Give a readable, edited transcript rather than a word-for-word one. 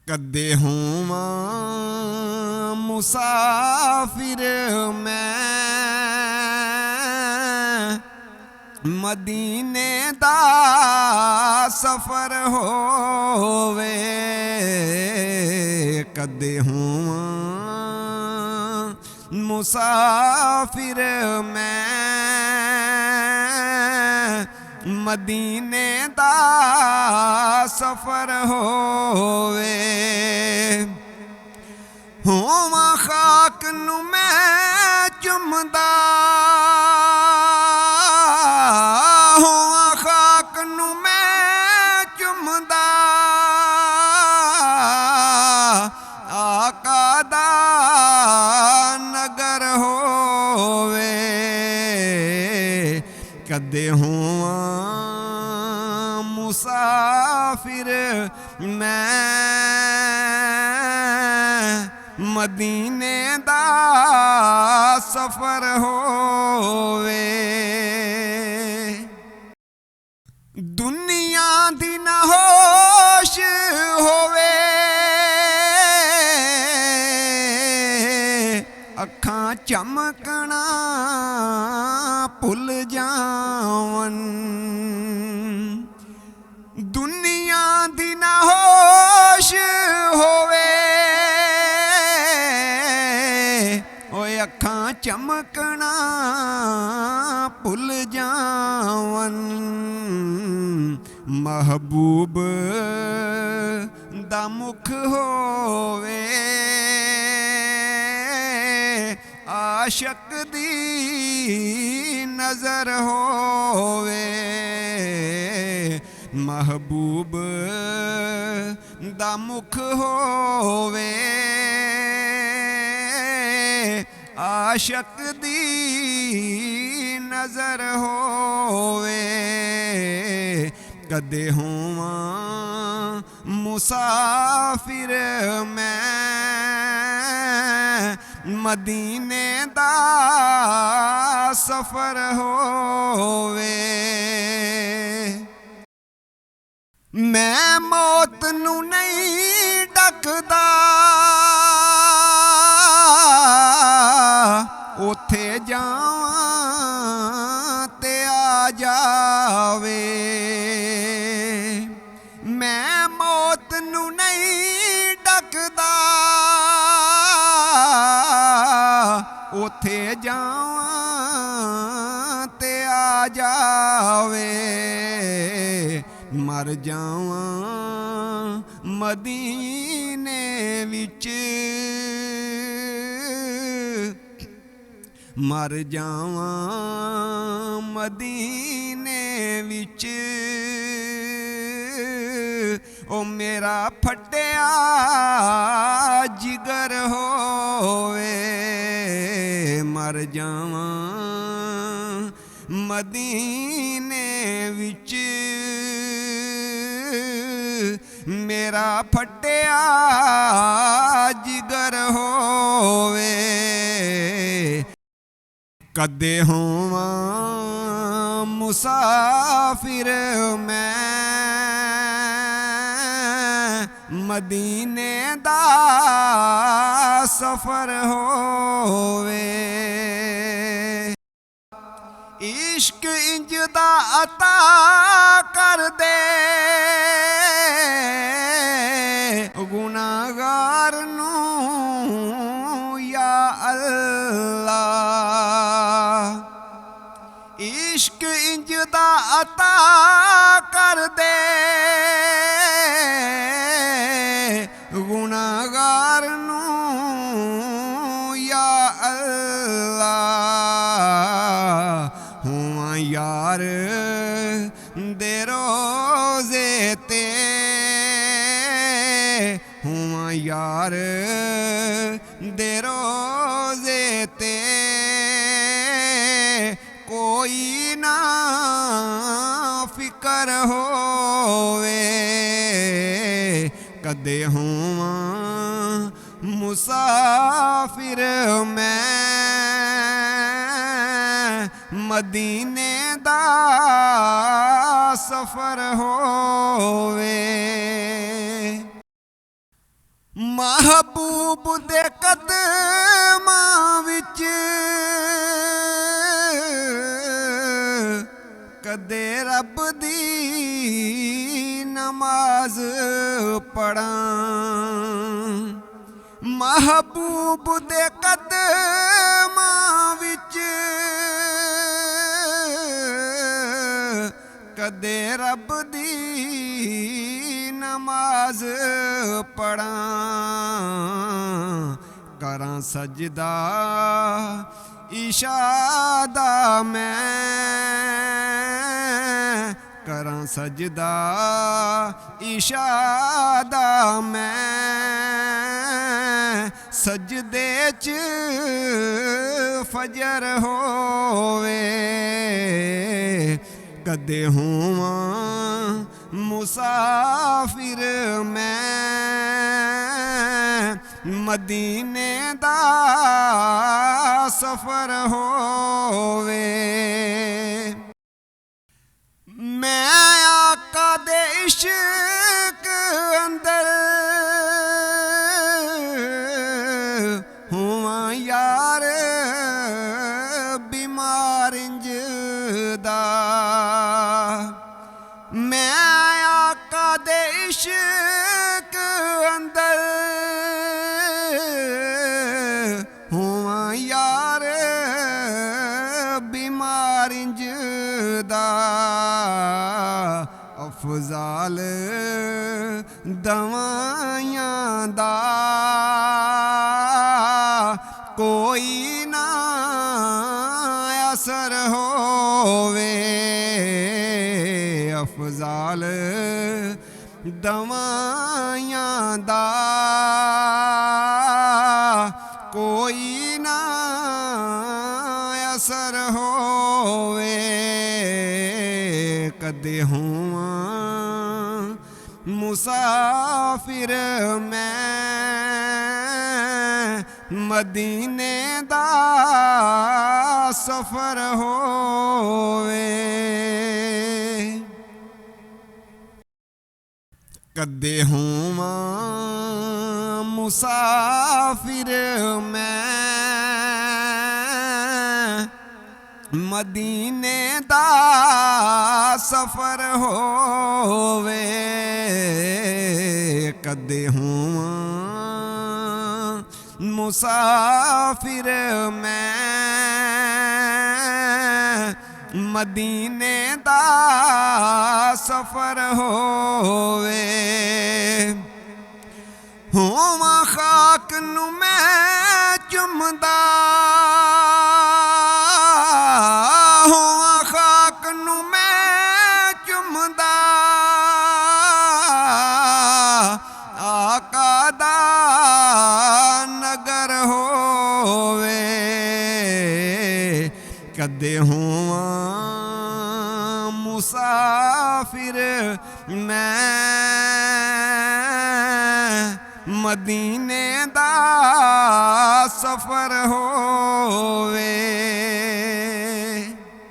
कदे होवां मुसाफिर मैं मदीने दा सफर होवे। कदे होवां मुसाफिर मैं मदीने दा सफर होवे। होवां खाक नू मैं चुमदा, होवां खाक नू मैं चुमदा, आका दा नगर होवे। कदे होवां मुसाफिर मैं मदीने दा सफर होवे। दुनिया दी ना होश होवे, अखां चमकना भुल जावन। दुनिया दी ना होश होवे, ओए अखां चमकना भुल जावन। महबूब दा मुख होवे, आशक दी नजर होवे। महबूब दा मुख होवे, आशक दी नजर होवे। कदे होवां मुसाफिर मैं मदीने दा सफर होवे। मैं मौत नू नहीं डकदा, उथे जावां ते आ जावे। मैं मौत नू नहीं डकदा, उथे जावां ते आ जावे। मर जावां मदीने विच, मर जावां मदीने विच। ओ मेरा फटिया जिगर होवे। मर जावां मदीने विच, मेरा फटिया जिगर होवे। कदे होवां मुसाफिर मैं मदीने दा सफर होवे। इश्क इंज दा अता कर दे गुनाहगार नू या अल्लाह। इश्क इंज दा अता कर दे गुनाहगार नू या अल्लाह। हुआं यार दे रोज़े ते, हुआं यार दे रोज़े ते, कोई ना फिकर होवे। कदे होवां मुसाफिर मैं मदीने दा सफर होवे। महबूब दे कदमां विच कदे रब दी नमाज पढ़ां। महबूब दे कदमां विच कदे रब दी नमाज पढ़ां। करां सजदा इशादा मैं, करां सजदा इशादा मैं। सजदे च फजर होवे कदे होवां मुसाफिर मैं। मदीने दा सफर होवे मैं आका दे इश्क अंदर होवां यार बीमार इंजदा। मैं आका दे इश्क अंदर होवां यार बीमार इंजदा। अफजाल दवाइयां दा कोई ना असर होवे। अफजाल दवाइयां दा कोई ना असर होवे। कदे होवां मुसाफिर मैं मदीने दा सफर होवे। कदे होवां मुसाफिर मैं मदीने दा सफर होवे। कदे होवां मुसाफिर मैं मदीने दा सफर होवे। होवां खाक नू मैं चुमदा, होवां खाक नू मैं चुमदा। आका दा नगर होवे कदे होवां मुसाफिर मैं मदीने दा सफर होवे।